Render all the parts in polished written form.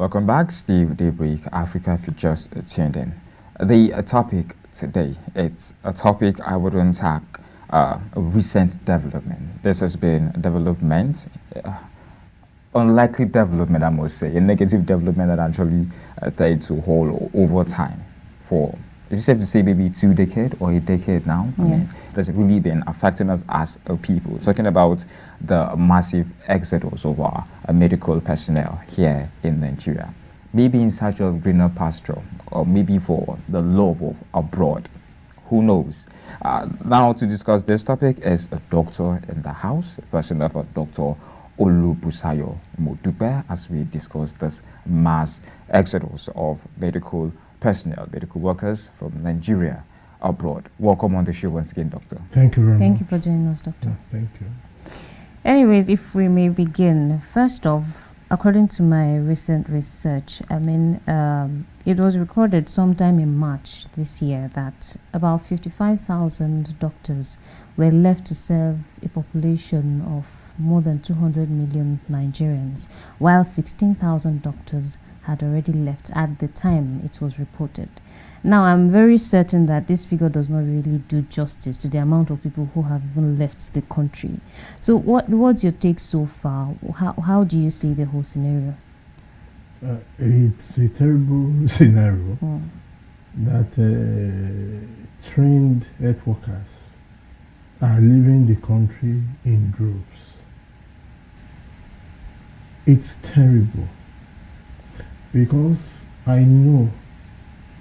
Welcome back, Steve. Daybreak Africa, if you just tuned in. The topic today, it's a topic I would unpack, a recent development. This has been development, unlikely development, I must say, a negative development that actually started to hold over time for, is it safe to say, maybe 2 decades or a decade now? Yeah. That's really been affecting us as a people. Talking about the massive exodus of our medical personnel here in Nigeria. Maybe in search of greener pasture, or maybe for the love of abroad. Who knows? Now to discuss this topic is a doctor in the house, a person of Dr. Olubusayo Modupe, as we discuss this mass exodus of medical personnel, medical workers from Nigeria abroad. Welcome on the show once again, Doctor. Thank you very much. Thank you for joining us, Doctor. Yeah, thank you. Anyways, if we may begin, first off, according to my recent research, it was recorded sometime in March this year that about 55,000 doctors were left to serve a population of more than 200 million Nigerians, while 16,000 doctors had already left at the time it was reported. Now, I'm very certain that this figure does not really do justice to the amount of people who have even left the country. So what's your take so far? How do you see the whole scenario? It's a terrible scenario that trained health workers are leaving the country in droves. It's terrible because I know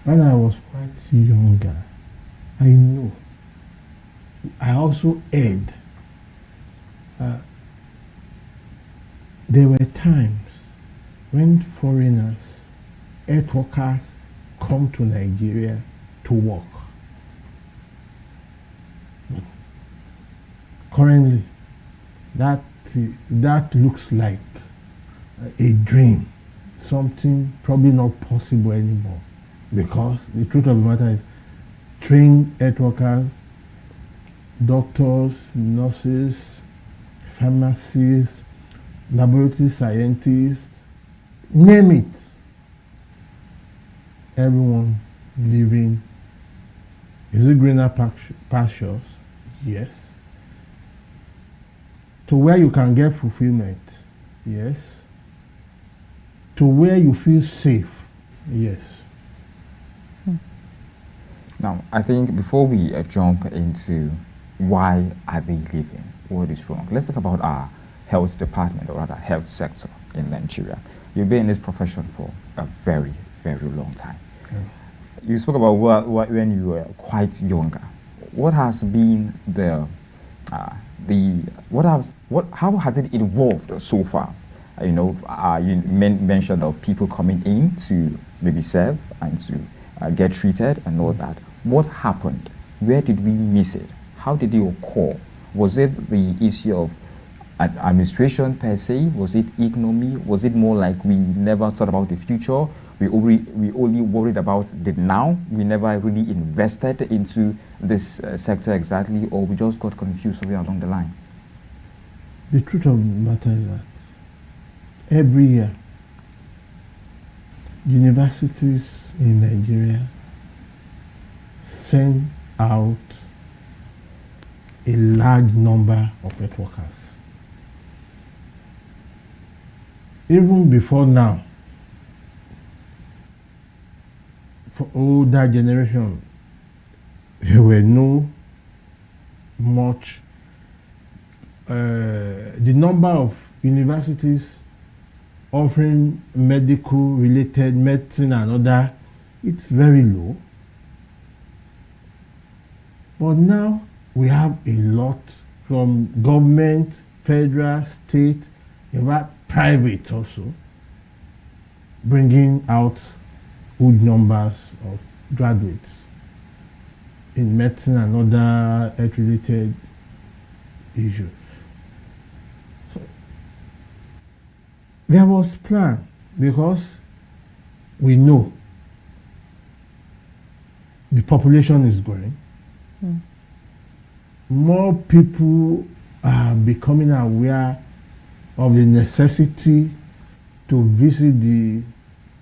when I was quite younger, I also heard there were times when foreigners, health workers, come to Nigeria to work. Currently, that looks like a dream, something probably not possible anymore. Because the truth of the matter is, trained health workers, doctors, nurses, pharmacists, laboratory scientists, name it. Everyone living. Is it greener pastures? Yes. To where you can get fulfillment? Yes. To where you feel safe? Yes. Now, I think before we jump into why are they leaving, what is wrong, let's talk about our health department, or rather health sector in Nigeria. You've been in this profession for a very, very long time. You spoke about when you were quite younger. What has been how has it evolved so far? You mentioned of people coming in to maybe serve and to get treated and all that. What happened? Where did we miss it? How did it occur? Was it the issue of administration per se? Was it economy? Was it more like we never thought about the future? We only worried about the now? We never really invested into this sector exactly, or we just got confused somewhere along the line? The truth of the matter is that every year, universities in Nigeria send out a large number of health workers. Even before now, for older generation, there were no much, the number of universities offering medical related medicine and other, it's very low. But now we have a lot from government, federal, state, in fact private also, bringing out good numbers of graduates in medicine and other health related issues. So, there was plan because we know the population is growing. More people are becoming aware of the necessity to visit the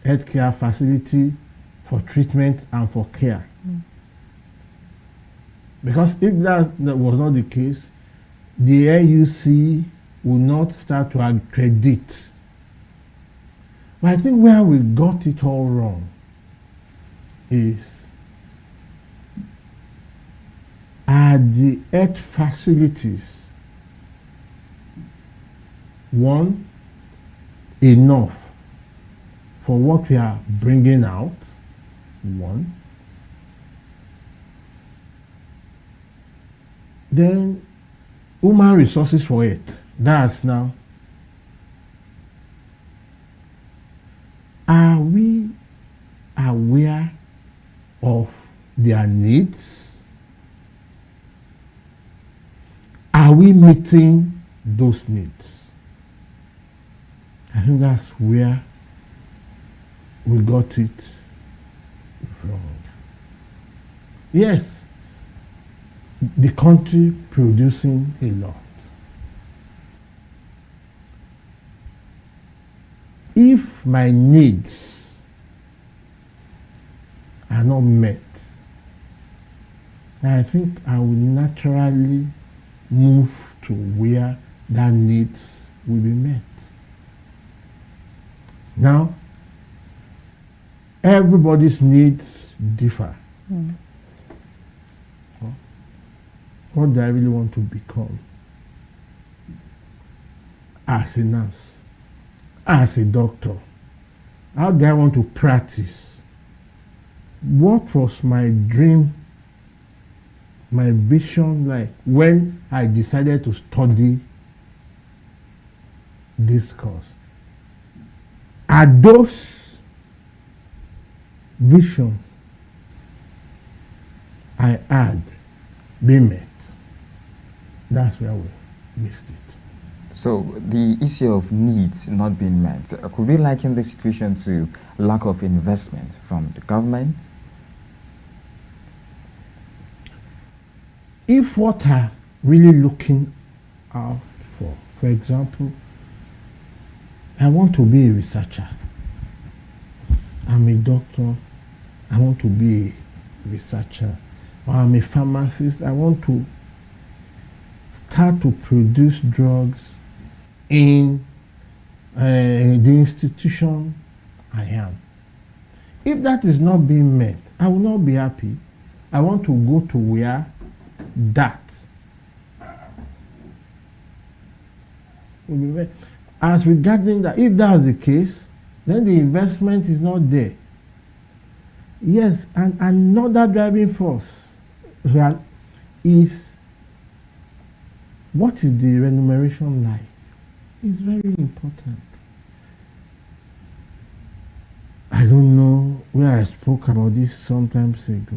healthcare facility for treatment and for care. Because if that was not the case, the AUC will not start to accredit. But I think where we got it all wrong is are the health facilities, one, enough for what we are bringing out, one. Then human resources for it, that's now. Are we aware of their needs? Are we meeting those needs? I think that's where we got it wrong. Yes, the country producing a lot. If my needs are not met, I think I will naturally move to where that needs will be met. Now, everybody's needs differ. What do I really want to become as a nurse, as a doctor? How do I want to practice? What was my dream, my vision like when I decided to study this course? Are those visions I had been met? That's where we missed it. So the issue of needs not being met, could we liken the situation to lack of investment from the government? If what are really looking out for example, I want to be a researcher. I'm a doctor. I want to be a researcher. Or I'm a pharmacist. I want to start to produce drugs in the institution I am. If that is not being met, I will not be happy. I want to go to where that will be met. As regarding that, if that's the case, then the investment is not there. Yes, and another driving force is what is the remuneration like? It's very important. I don't know where I spoke about this sometimes ago.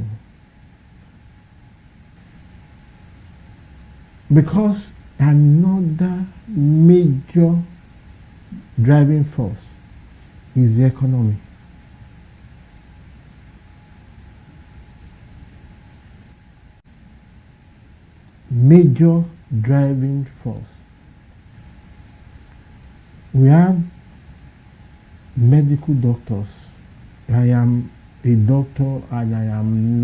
Because another major driving force is the economy. Major driving force. We have medical doctors. I am a doctor and I am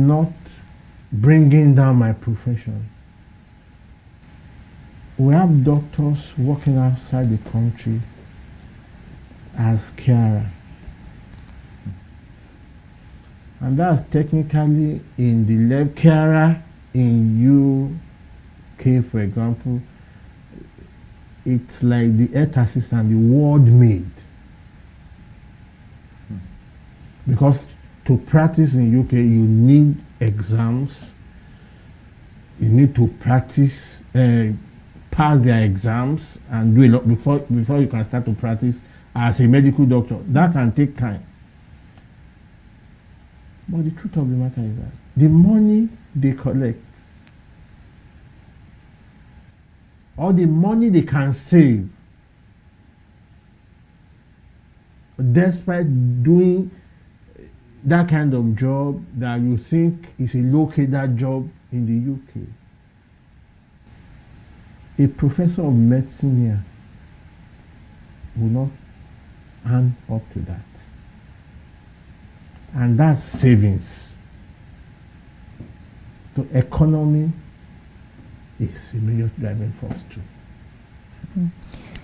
not bringing down my profession. We have doctors working outside the country as carer. And that's technically in the level carer in UK, for example, it's like the health assistant, the ward maid. Because to practice in UK, you need exams. You need to practice, pass their exams and do a lot before you can start to practice as a medical doctor. That can take time. But the truth of the matter is that the money they collect or the money they can save despite doing that kind of job that you think is a low-cadre job in the UK. A professor of medicine here will not hand up to that. And that's savings. The economy is a major driving force too.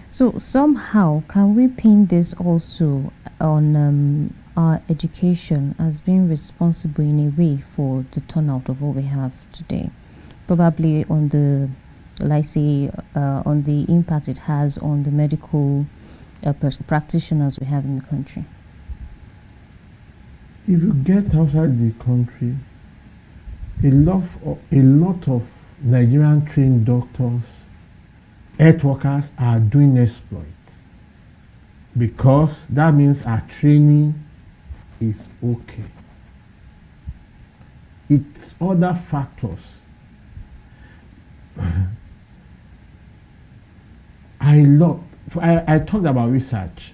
So somehow, can we pin this also on our education as being responsible in a way for the turnout of what we have today? Probably on the, let's say, on the impact it has on the medical practitioners we have in the country. If you get outside the country, a lot of Nigerian trained doctors, health workers are doing exploits, because that means our training is okay. It's other factors. I talked about research.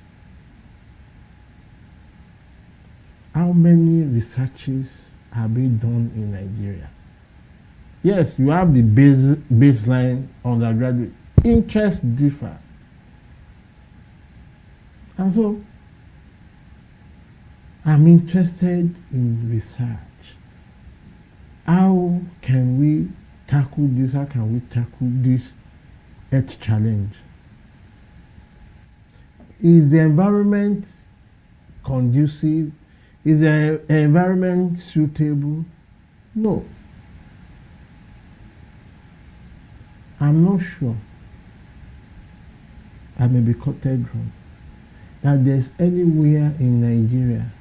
How many researches are being done in Nigeria? Yes, you have the baseline undergraduate. Interests differ. And so, I'm interested in research. How can we tackle this? How can we tackle this health challenge? Is the environment conducive? Is the environment suitable? No. I'm not sure. I may be quoted wrong. That there's anywhere in Nigeria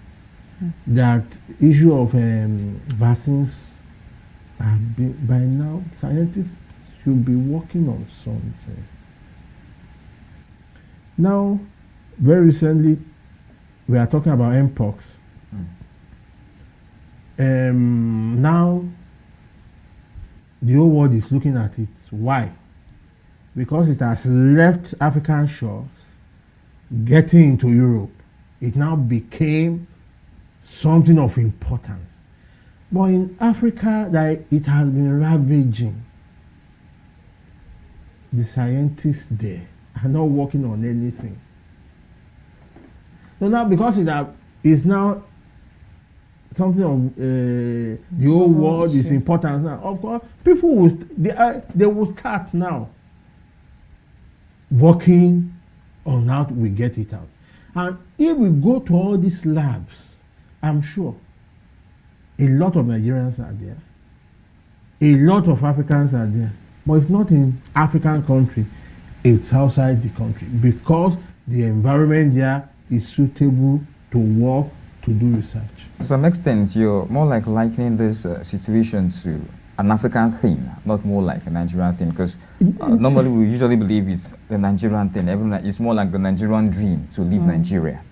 that issue of vaccines have been, by now, scientists should be working on something. Now, very recently, we are talking about mpox. Now, the whole world is looking at it. Why? Because it has left African shores, getting into Europe. It now became something of importance. But in Africa, it has been ravaging. The scientists there are not working on anything. So now, because it is now something of the whole world is important now. Of course, people will they will start now working on how we get it out. And if we go to all these labs, I'm sure a lot of Nigerians are there, a lot of Africans are there, but it's not in African country, it's outside the country, because the environment there is suitable to work, to do research. To some extent, you're more like likening this situation to an African thing, not more like a Nigerian thing, because normally we usually believe it's the Nigerian thing. It's more like the Nigerian dream to leave Nigeria.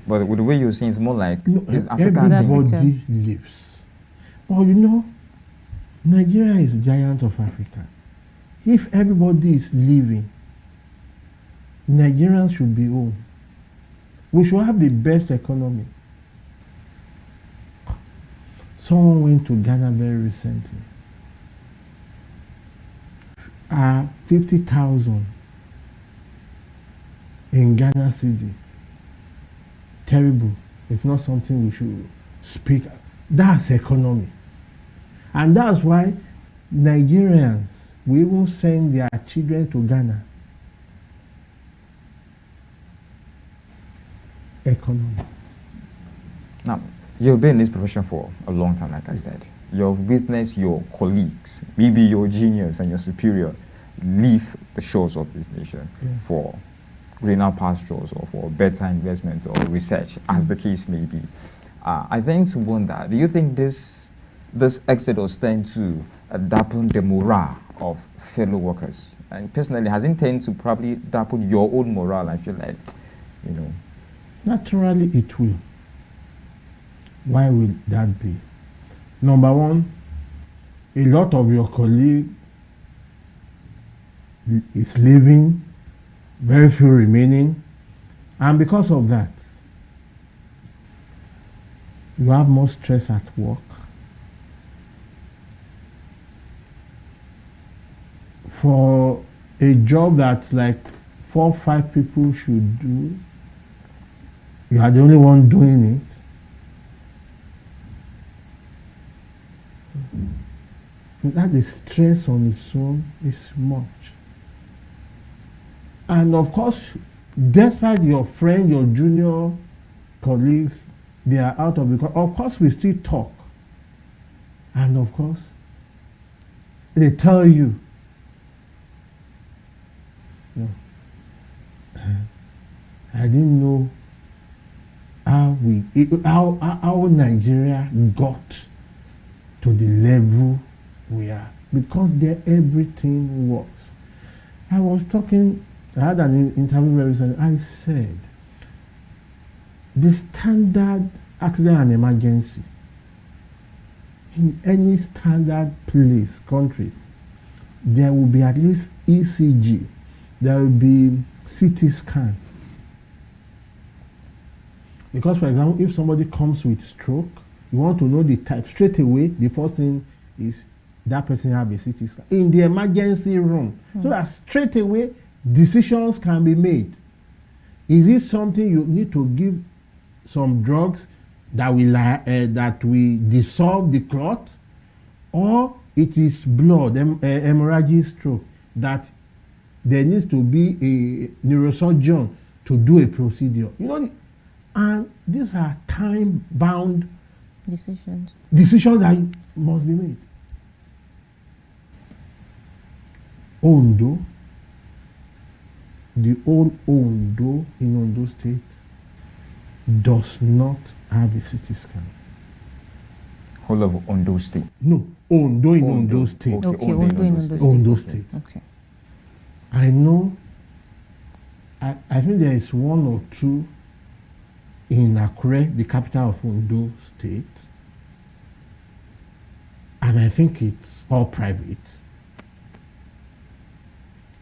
But with the way you're saying, it's more like it's African thing. Everybody lives. But you know, Nigeria is the giant of Africa. If everybody is living, Nigerians should be home. We should have the best economy. Someone went to Ghana very recently. 50,000 in Ghana City. Terrible. It's not something we should speak. That's economy. And that's why Nigerians will even send their children to Ghana. Economy. Now, you've been in this profession for a long time, like I said. You've witnessed your colleagues, maybe your juniors and your superior, leave the shores of this nation for greener pastures or for better investment or research, as the case may be. I tend to wonder, do you think this exodus tends to dampen the morale of fellow workers? And personally, has it tended to probably dampen your own morale? I feel like, you know. Naturally, it will. Why will that be? Number one, a lot of your colleagues is leaving, very few remaining, and because of that, you have more stress at work. For a job that's like 4 or 5 people should do, you are the only one doing it. That the stress on its own is much. And of course, despite your friend, your junior colleagues, they are out of the country. Of course, we still talk. And of course, they tell you, no, I didn't know how Nigeria got to the level we are, because there everything works. I had an interview very recently. I said, the standard accident and emergency in any standard place, country, there will be at least ECG, there will be CT scan. Because, for example, if somebody comes with stroke, you want to know the type straight away. The first thing is that person have a CT scan in the emergency room, so that straight away decisions can be made. Is it something you need to give some drugs that will dissolve the clot, or it is blood, hemorrhagic stroke, that there needs to be a neurosurgeon to do a procedure? You know, and these are time-bound decisions that must be made. Ondo, the old Ondo in Ondo State, does not have a CT scan. Whole of Ondo State? No, Ondo in Ondo State. Okay, Ondo in Ondo State. Ondo State. Okay. I know, I think there is 1 or 2 in Akure, the capital of Ondo State, and I think it's all private.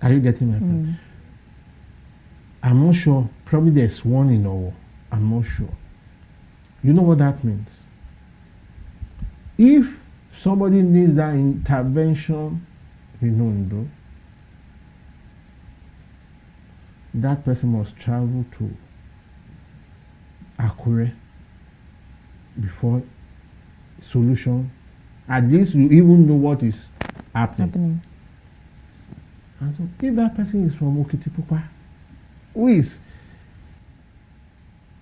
Are you getting my point? I'm not sure. Probably there's 1 in Owo. I'm not sure. You know what that means? If somebody needs that intervention in Ondo, that person must travel to Akure before solution. At least you even know what is happening. And so if that person is from Okitipupa, who is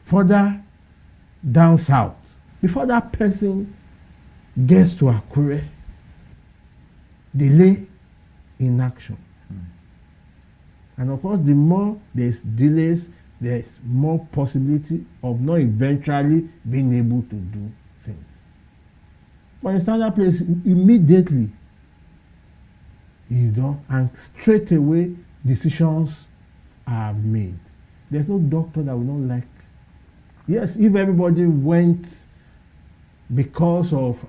further down south, before that person gets to Akure, delay in action. And of course, the more there's delays, there's more possibility of not eventually being able to do things. But in standard place, immediately is done, and straight away decisions are made. There's no doctor that will not like. Yes, if everybody went because of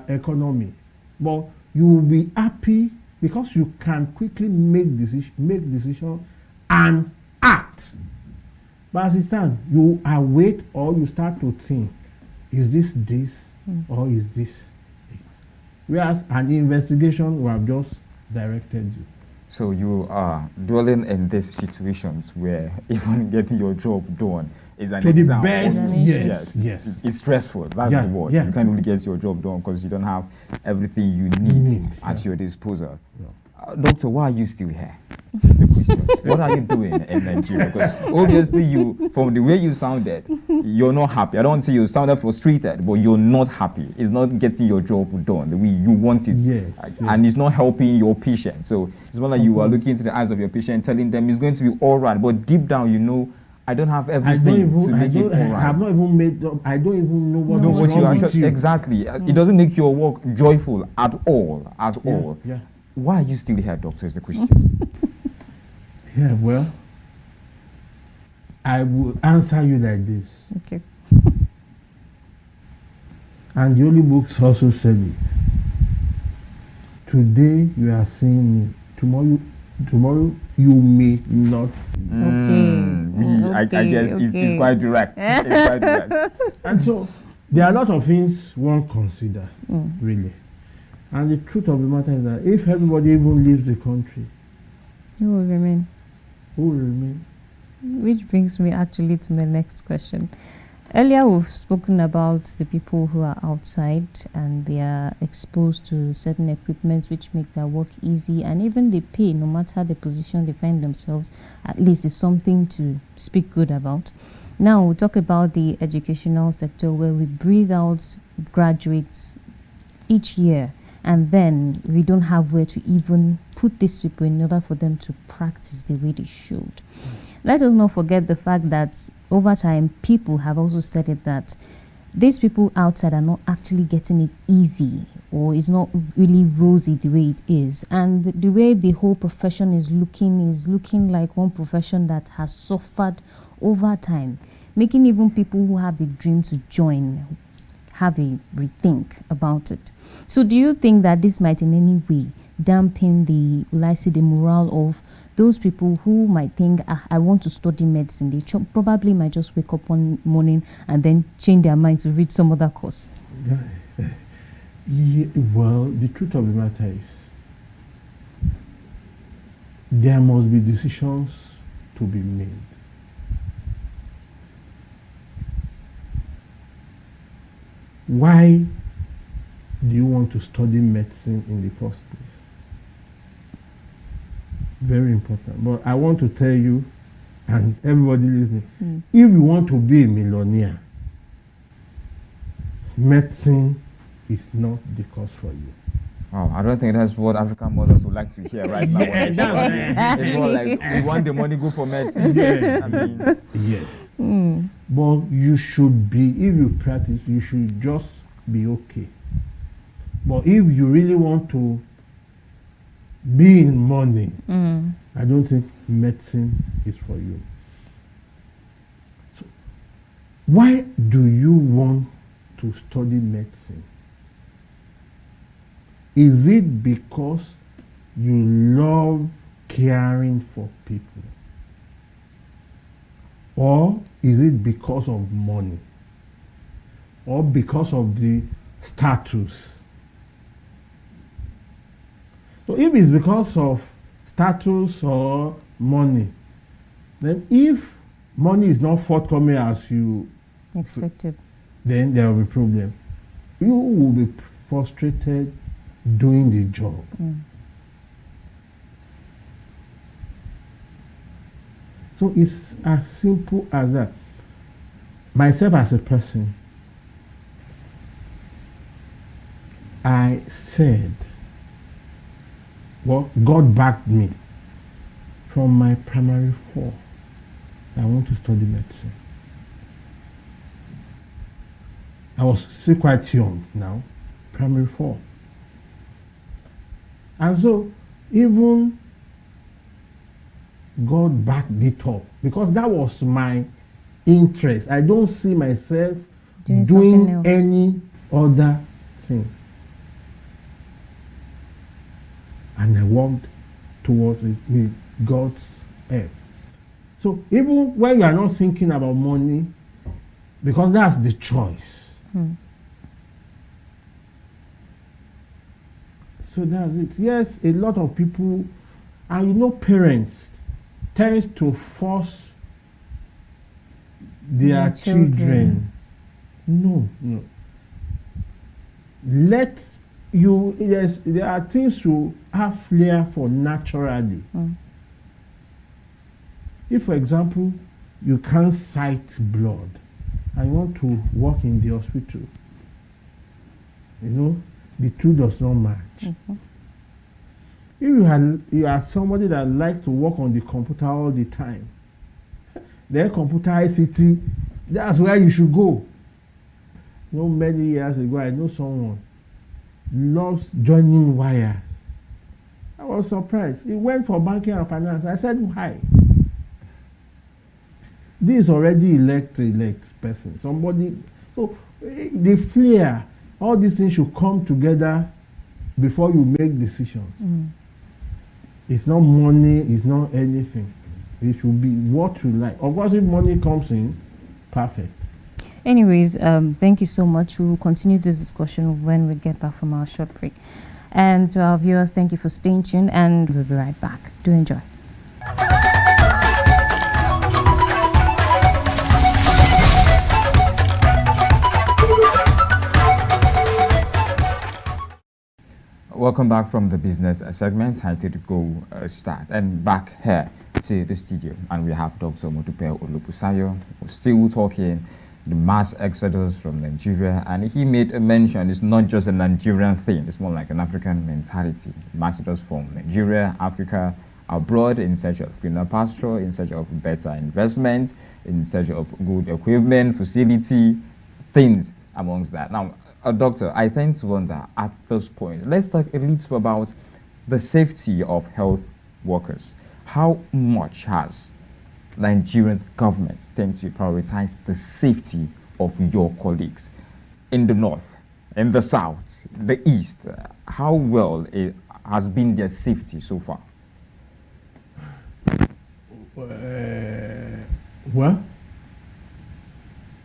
economy, but you will be happy because you can quickly make decision and act. But as it stands, you await, or you start to think, is this or is this it? Whereas an investigation will have just directed you. So you are dwelling in these situations where even getting your job done is an exam. Yes. It's stressful. That's the word. You can't really get your job done because you don't have everything you need at your disposal. Doctor, why are you still here? Is the question. What are you doing in Nigeria? Because obviously, from the way you sounded, you're not happy. I don't want to say you sounded frustrated, but you're not happy. It's not getting your job done the way you want it. Yes. And it's not helping your patient. So it's more like you are looking into the eyes of your patient, telling them it's going to be all right. But deep down, you know, I don't have everything to make it all right. I have not even made up. I don't even know what's wrong with you. Exactly. It doesn't make your work joyful at all. Yeah. Why are you still here, doctor, is the question. Yeah, well, I will answer you like this. Okay. And the Holy Books also said it. Today you are seeing me. Tomorrow you may not see me. I guess it's quite direct. It's quite direct. And so there are a lot of things one consider, really. And the truth of the matter is that if everybody even leaves the country, you will remain. who will remain. Which brings me actually to my next question. Earlier, we've spoken about the people who are outside and they are exposed to certain equipment which make their work easy, and even the pay, no matter the position they find themselves, at least is something to speak good about. Now, we'll talk about the educational sector where we breathe out graduates each year, and then we don't have where to even put these people in order for them to practice the way they should. Let us not forget the fact that over time, people have also stated that these people outside are not actually getting it easy, or it's not really rosy the way it is. And the way the whole profession is looking like one profession that has suffered over time, making even people who have the dream to join have a rethink about it. So do you think that this might in any way dampen the morale of those people who might think, I want to study medicine? They probably might just wake up one morning and then change their mind to read some other course. Yeah, well, the truth of the matter is there must be decisions to be made. Why do you want to study medicine in the first place? Very important. But I want to tell you, and everybody listening, if you want to be a millionaire, medicine is not the course for you. Oh, I don't think that's what African mothers would like to hear right now. It's more like, we want the money, go for medicine. Yeah. I mean, yes. But you should be, if you practice, you should just be okay. But if you really want to be in money, I don't think medicine is for you. So, why do you want to study medicine? Is it because you love caring for people? Or is it because of money? Or because of the status? So if it's because of status or money, then if money is not forthcoming as you expected, then there will be problem. You will be frustrated doing the job. So it's as simple as that. Myself as a person, I said, well, God backed me from my primary 4. I want to study medicine. I was still quite young now, primary 4. And so even God backed it up because that was my interest. I don't see myself doing any other thing. And I walked towards it with God's help. So even when you are not thinking about money, because that's the choice. So that's it. Yes, a lot of people, and you know, parents tend to force their children. No. Yes, there are things you have flair for naturally. If, for example, you can't sight blood and you want to work in the hospital, you know, the two does not match. If you are somebody that likes to work on the computer all the time, then computer ICT, that's where you should go. You know, many years ago, I know someone loves joining wires. I was surprised. He went for banking and finance. I said, why? This is already elect person. Somebody, so the flair, all these things should come together before you make decisions. It's not money, it's not anything. It should be what you like. Of course, if money comes in, perfect. Anyways, thank you so much. We will continue this discussion when we get back from our short break. And to our viewers, thank you for staying tuned, and we'll be right back. Do enjoy. Welcome back from the business segment. I did go start and back here to the studio, and we have Dr. Olubusayo still talking the mass exodus from Nigeria, and he made a mention it's not just a Nigerian thing, it's more like an African mentality. Mass exodus from Nigeria, Africa, abroad in search of greener pasture, in search of better investment, in search of good equipment, facility, things amongst that. Now, doctor, I tend to wonder at this point, let's talk a little about the safety of health workers. How much has Nigerian government tend to prioritize the safety of your colleagues in the north, in the south, the east? How well it has been their safety so far? Well,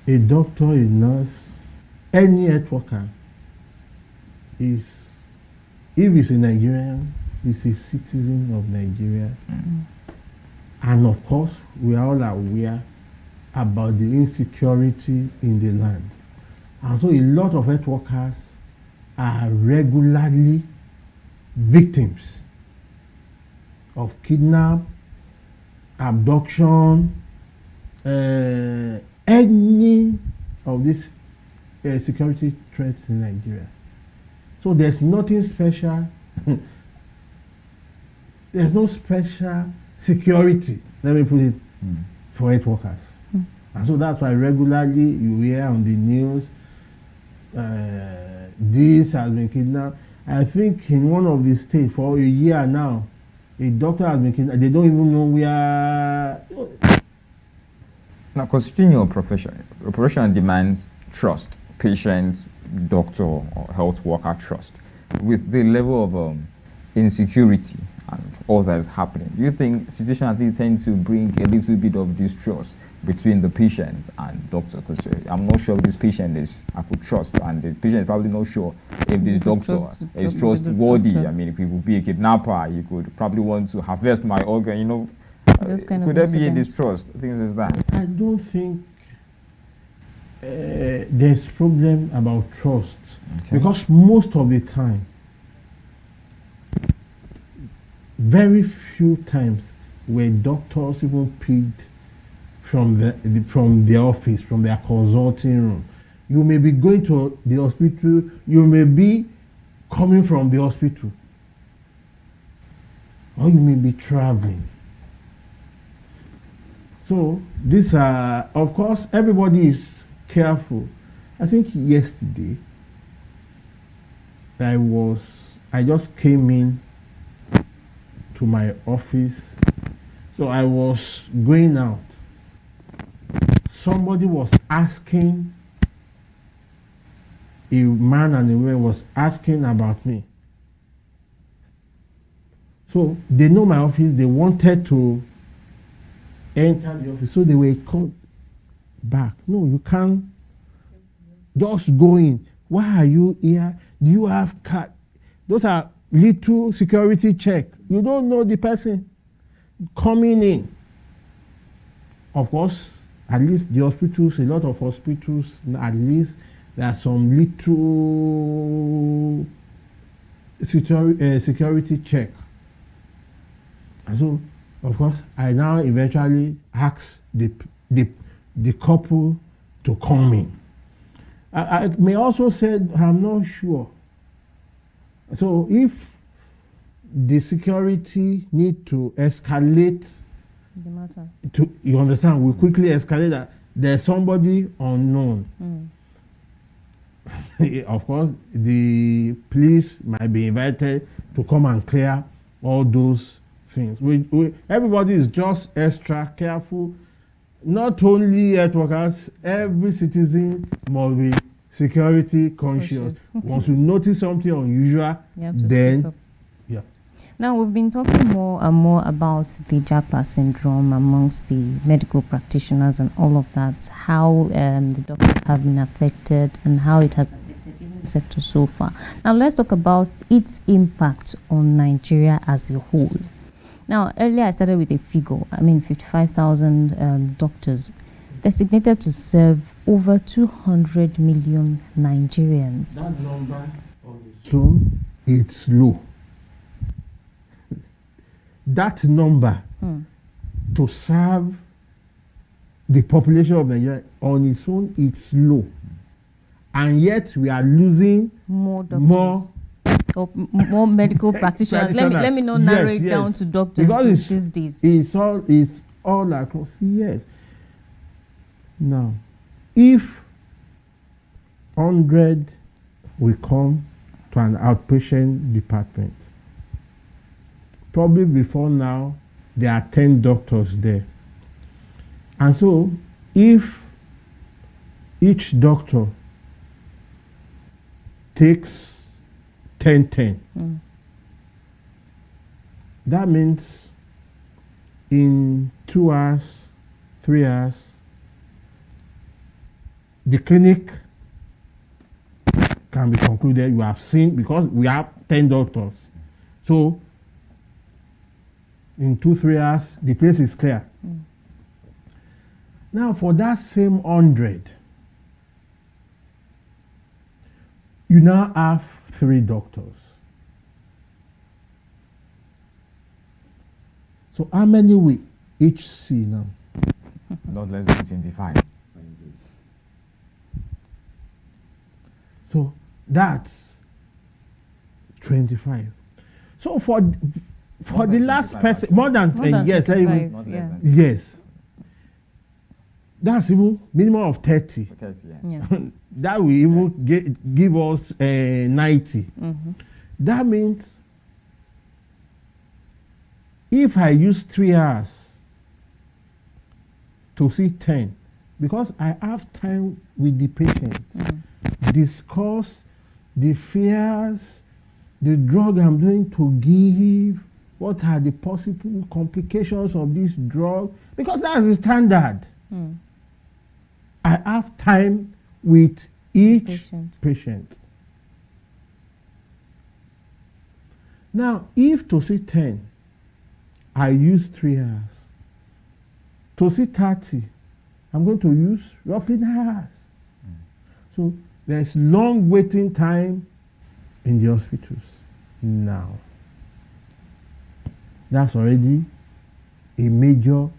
a doctor, a nurse, any health worker is, if he's a Nigerian, is a citizen of Nigeria. Mm-hmm. And of course, we are all aware about the insecurity in the land. And so a lot of health workers are regularly victims of kidnap, abduction, any of these security threats in Nigeria. So there's nothing special. There's no special security, let me put it, for health workers. And so that's why regularly you hear on the news, this has been kidnapped. I think in one of the states for a year now, a doctor has been kidnapped. They don't even know where. Now, considering your profession demands trust, patient, doctor, or health worker trust. With the level of insecurity and all that is happening, do you think situations tend to bring a little bit of distrust between the patient and doctor? Because I'm not sure if this patient I could trust, and the patient is probably not sure if this doctor is trustworthy. I mean, if he would be a kidnapper, he could probably want to harvest my organ, you know. Could there be a distrust? Things like that. I don't think there's problem about trust, because most of the time, very few times were doctors even picked from their office, from their consulting room. You may be going to the hospital, you may be coming from the hospital, or you may be traveling. So these are, of course, everybody is careful. I think yesterday I just came in to my office. So I was going out. Somebody was asking, a man and a woman was asking about me. So they know my office, they wanted to enter the office, so they were called back. No, you can't just go in. Why are you here? Do you have card? Those are little security check. You don't know the person coming in. Of course, at least the hospitals, a lot of hospitals, at least there are some little security check. And so, of course, I now eventually ask the couple to come in. I may also say I'm not sure. So if the security need to escalate the matter, you understand, we quickly escalate that there's somebody unknown. Of course, the police might be invited to come and clear all those things. Everybody is just extra careful. Not only health workers, every citizen must be security conscious. Once you notice something unusual, then yeah. Now we've been talking more and more about the Jackpot syndrome amongst the medical practitioners and all of that, how the doctors have been affected and how it has affected even the sector so far. Now let's talk about its impact on Nigeria as a whole. Now, earlier I started with a figure, 55,000 doctors designated to serve over 200 million Nigerians. That number on its own it's low. That number to serve the population of Nigeria on its own, it's low. And yet we are losing more doctors. More medical practitioners. Let me not narrow it down to doctors these days. It's all across. Yes. Now, if 100 will come to an outpatient department, probably before now there are 10 doctors there. And so if each doctor takes 10, that means in 2 hours, 3 hours, the clinic can be concluded. You have seen, because we have 10 doctors. So in 2-3 hours, the place is clear. Now for that same 100, you now have 3 doctors. So how many we each see now? Not less than 25. So that's 25. So for the last person, more than 10, yes, 25, yeah. Yes. That's even minimum of 30. 30, Yeah. That will even give us 90. That means if I use 3 hours to see 10, because I have time with the patient, discuss the fears, the drug I'm going to give, what are the possible complications of this drug, because that's the standard. I have time with each patient. Now, if to see 10, I use 3 hours. To see 30, I'm going to use roughly 9 hours. So there's long waiting time in the hospitals now. That's already a major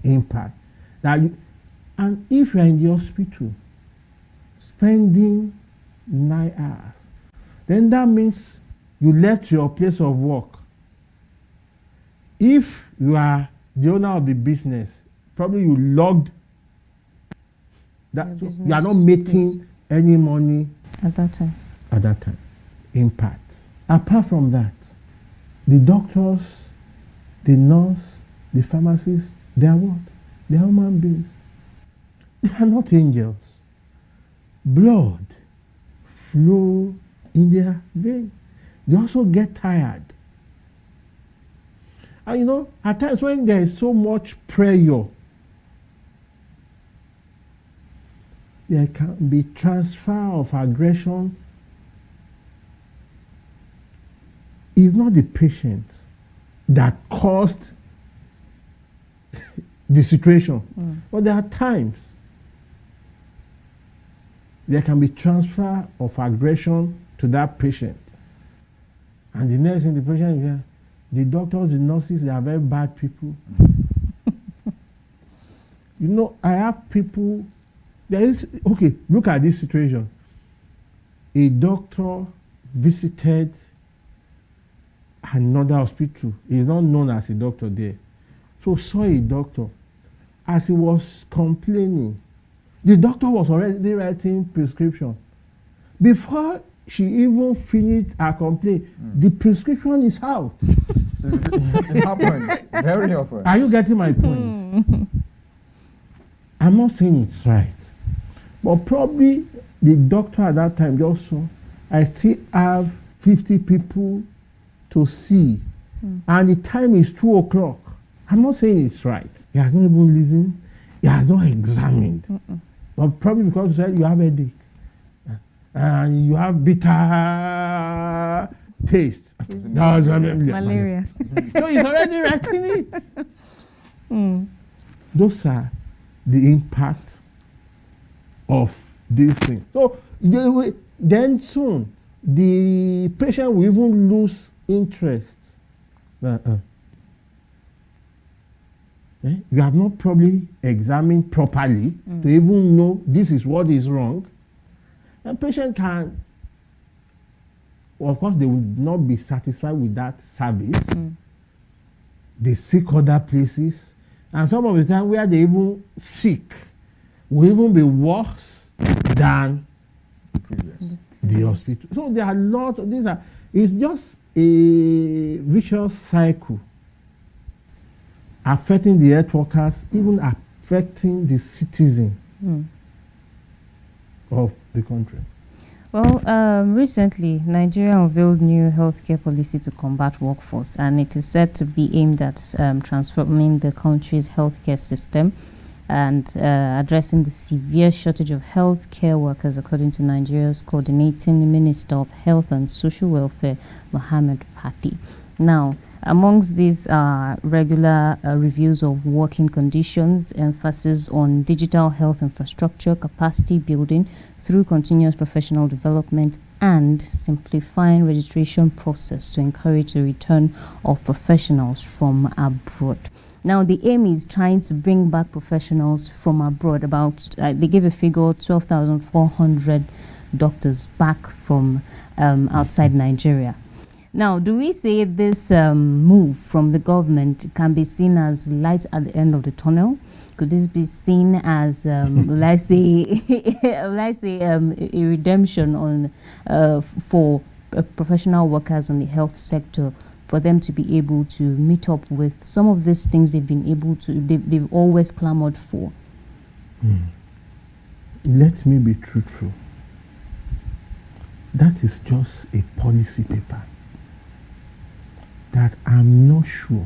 impact. And if you're in the hospital spending 9 hours, then that means you left your place of work. If you are the owner of the business, probably you logged that, so you are not making any money at that time. Impact. Apart from that, the doctors, the nurse, the pharmacists, they are what? They are human beings. They are not angels. Blood flow in their veins. They also get tired. And you know, at times when there is so much prayer, there can be transfer of aggression. It's not the patient that caused the situation. But there are times there can be transfer of aggression to that patient. And the next thing, the patient, the doctors, the nurses, they are very bad people. You know, I have people, okay, look at this situation. A doctor visited another hospital. He's not known as a doctor there. So saw a doctor. As he was complaining, the doctor was already writing prescription. Before she even finished her complaint, the prescription is out. It happens very often. Are you getting my point? I'm not saying it's right, but probably the doctor at that time just saw, I still have 50 people to see, and the time is 2 o'clock. I'm not saying it's right. He has not even listened. He has not examined. But probably because you said you have a headache and you have bitter taste. Malaria. So he's already writing it. Those are the impact of these things. So then soon, the patient will even lose interest. You have not probably examined properly to even know this is what is wrong. And patient can, of course, they will not be satisfied with that service. They seek other places. And some of the time where they even seek will even be worse than the hospital. So there are lots of these. It's just a vicious cycle affecting the health workers, even affecting the citizen of the country. Well, recently, Nigeria unveiled new healthcare policy to combat workforce, and it is said to be aimed at transforming the country's healthcare system and addressing the severe shortage of healthcare workers, according to Nigeria's coordinating Minister of Health and Social Welfare, Mohammed Pati. Now, amongst these are regular reviews of working conditions, emphasis on digital health infrastructure, capacity building through continuous professional development, and simplifying registration process to encourage the return of professionals from abroad. Now, the aim is trying to bring back professionals from abroad. About, they gave a figure, 12,400 doctors back from outside Nigeria. Now, do we say this move from the government can be seen as light at the end of the tunnel? Could this be seen as, let's say, a redemption on for professional workers in the health sector, for them to be able to meet up with some of these things they've been able to, they've always clamored for? Let me be truthful. That is just a policy paper that I'm not sure.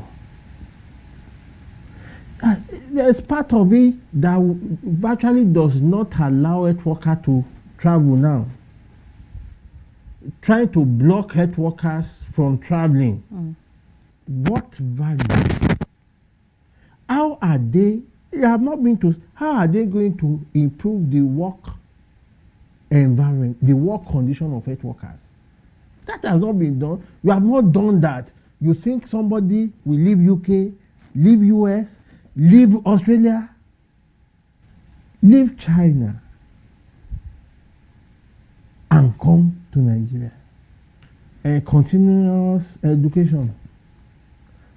There's part of it that virtually does not allow health workers to travel now. Trying to block health workers from traveling. What value? How are they? Have not been to. How are they going to improve the work environment, the work condition of health workers? That has not been done. You have not done that. You think somebody will leave UK, leave US, leave Australia, leave China, and come to Nigeria? Continuous education.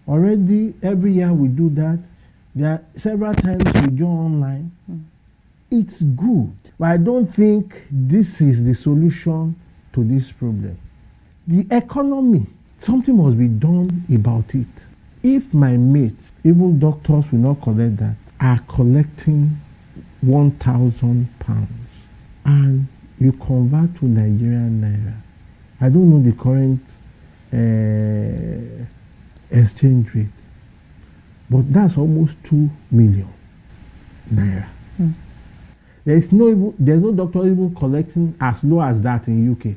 Already every year we do that. There are several times we go online. It's good, but I don't think this is the solution to this problem. The economy, something must be done about it. If my mates, even doctors will not collect that, are collecting £1,000 and you convert to Nigerian naira, I don't know the current exchange rate, but that's almost 2 million naira. There's no doctor even collecting as low as that in UK.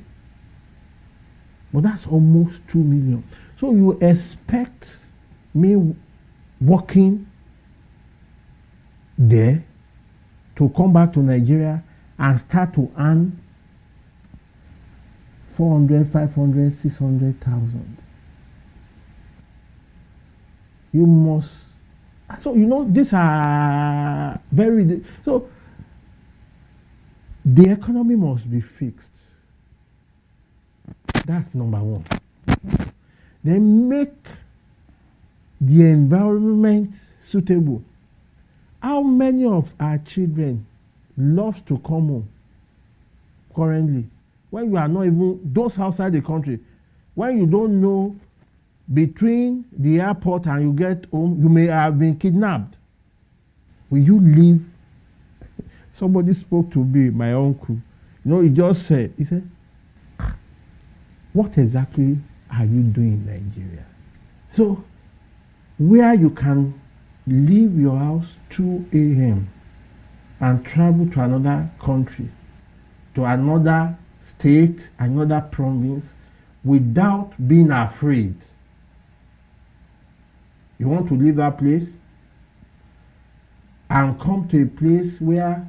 But that's almost 2 million. So you expect me working there to come back to Nigeria and start to earn 400, 500, 600,000. You must. So, these are very. So, the economy must be fixed. That's number one. Then make the environment suitable. How many of our children love to come home currently when you are not even, those outside the country, when you don't know between the airport and you get home, you may have been kidnapped. Will you leave? Somebody spoke to me, my uncle. He just said, what exactly are you doing in Nigeria? So, where you can leave your house 2 a.m. and travel to another country, to another state, another province, without being afraid. You want to leave that place and come to a place where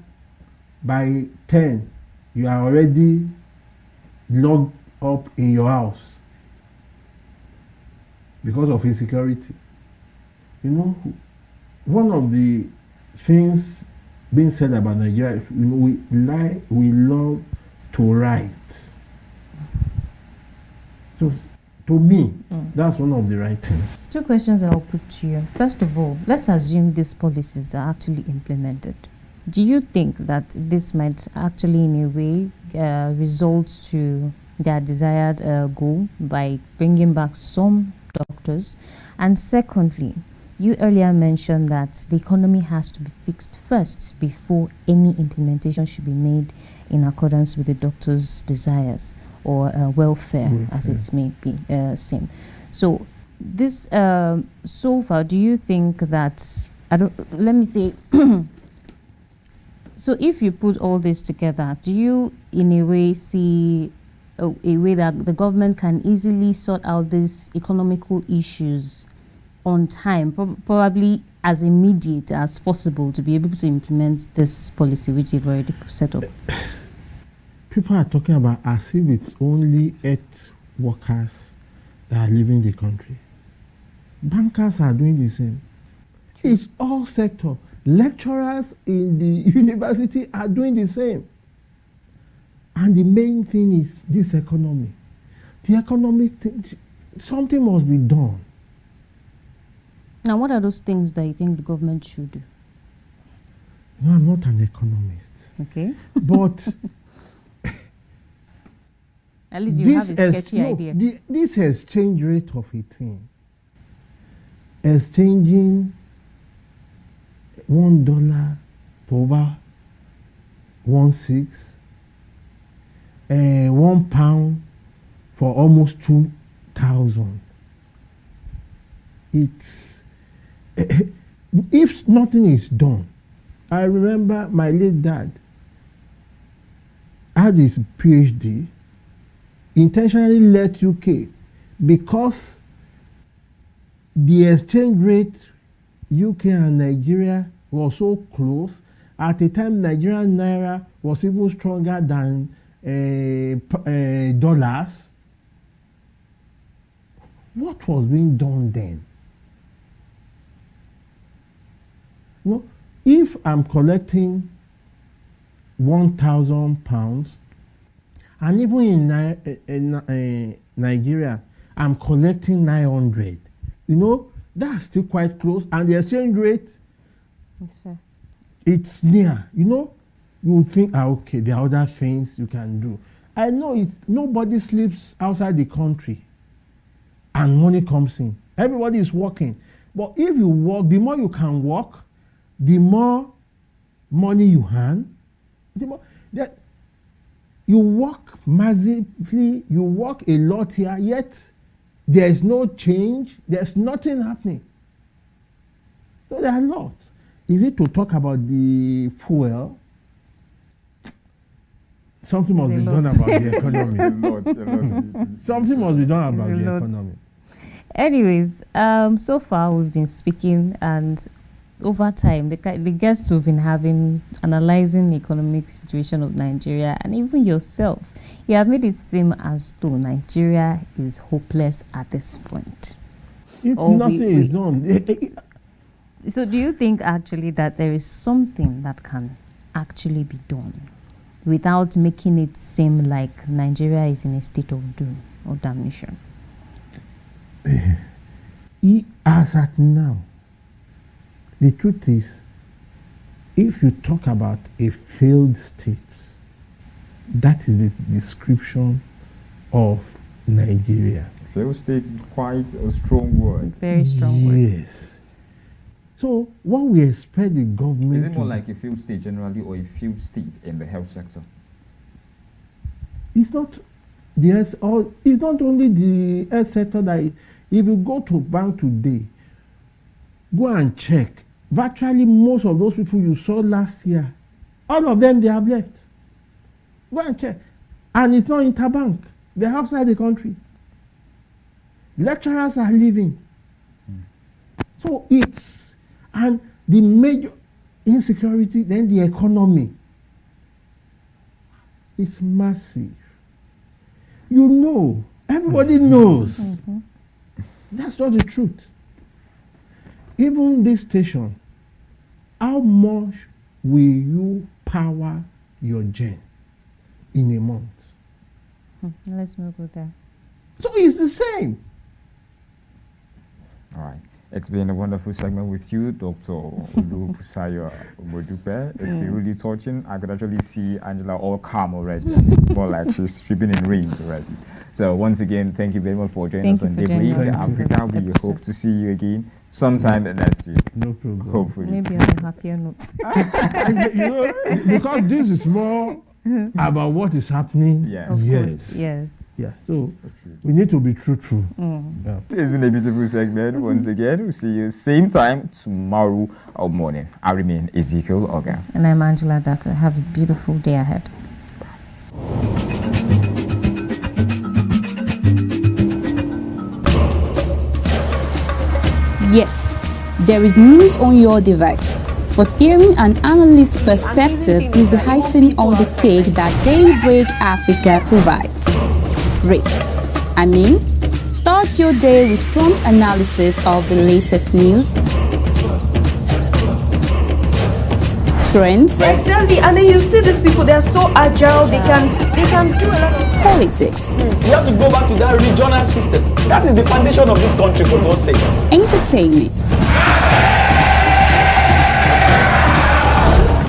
by 10 you are already logged up in your house because of insecurity. You know, one of the things being said about Nigeria is, you know, we love to write. So to me, that's one of the right things. Two questions I'll put to you. First of all, let's assume these policies are actually implemented. Do you think that this might actually, in a way, result to their desired goal by bringing back some doctors? And secondly, you earlier mentioned that the economy has to be fixed first before any implementation should be made in accordance with the doctor's desires or welfare, as it may be seen. So this, so far, do you think that, let me say, so if you put all this together, do you in a way see a way that the government can easily sort out these economical issues on time, probably as immediate as possible, to be able to implement this policy which you've already set up? People are talking about as if it's only 8 workers that are leaving the country. Bankers are doing the same. It's all sector. Lecturers in the university are doing the same. And the main thing is this economy. The economic thing, something must be done. Now, what are those things that you think the government should do? No, I'm not an economist. Okay. But at least you have a sketchy idea. This exchange rate of a thing, exchanging $1 for over 1.6, £1 for almost 2,000. It's if nothing is done. I remember my late dad had his PhD, intentionally left UK because the exchange rate UK and Nigeria was so close. At the time, Nigerian naira was even stronger than dollars. What was being done then? Well, if I'm collecting £1,000, and even in Nigeria, I'm collecting 900, you know, that's still quite close, and the exchange rate, it's near. You know, you would think, okay, there are other things you can do. I know nobody sleeps outside the country and money comes in. Everybody is working. But if you work, the more you can work, the more money you earn, the more that you work massively, you work a lot here, yet there is no change, there's nothing happening. So there are lots. Is it to talk about the fuel? Something must be done about the economy. Something must be done about the economy. Anyways, so far we've been speaking, and over time, the guests who've been analyzing the economic situation of Nigeria, and even yourself, you have made it seem as though Nigeria is hopeless at this point. If nothing is done. So do you think actually that there is something that can actually be done without making it seem like Nigeria is in a state of doom or damnation? As at now, the truth is, if you talk about a failed state, that is the description of Nigeria. Failed state is quite a strong word. Very strong word. Yes. So what we expect the government Is it more like a failed state generally, or a failed state in the health sector? It's not it's not only the health sector that is. If you go to bank today, go and check. Virtually most of those people you saw last year, all of them, they have left. Go and check. And it's not interbank. They're outside the country. Lecturers are leaving. So and the major insecurity, then the economy. It's massive. You know. Everybody knows. That's not the truth. Even this station, how much will you power your gen in a month? Let's move with that. So it's the same. All right. It's been a wonderful segment with you, Dr. Olubusayo Modupe. It's been really touching. I could actually see Angela all calm already. It's more like she's been in rings already. So once again, thank you very much for joining us on Daybreak Africa. We hope to see you again sometime next week. No problem. Hopefully. Maybe on a happier note. Because this is more about what is happening. Yeah. Of yes. course, yes. Yeah. So we need to be truthful. Yeah. It's been a beautiful segment. Once again, we'll see you same time tomorrow morning. I remain Ezekiel Ogar. And I'm Angela Daka. Have a beautiful day ahead. Yes, there is news on your device, but hearing an analyst's perspective is the icing on the cake that Daybreak Africa provides. Break. Start your day with prompt analysis of the latest news, trends, Exactly, and then you see these people, they're so agile, they can do a lot of politics, We have to go back to that regional system. That is the foundation of this country, for God's sake. entertainment,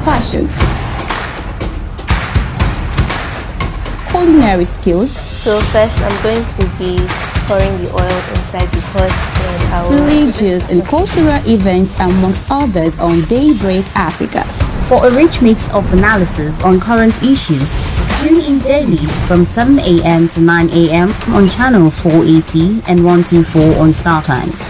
fashion, culinary skills, So first I'm going to be pouring the oil inside the pot and I will... religious and cultural events amongst others on Daybreak Africa. For a rich mix of analysis on current issues, tune in daily from 7 a.m. to 9 a.m. on channel 480 and 124 on Startimes.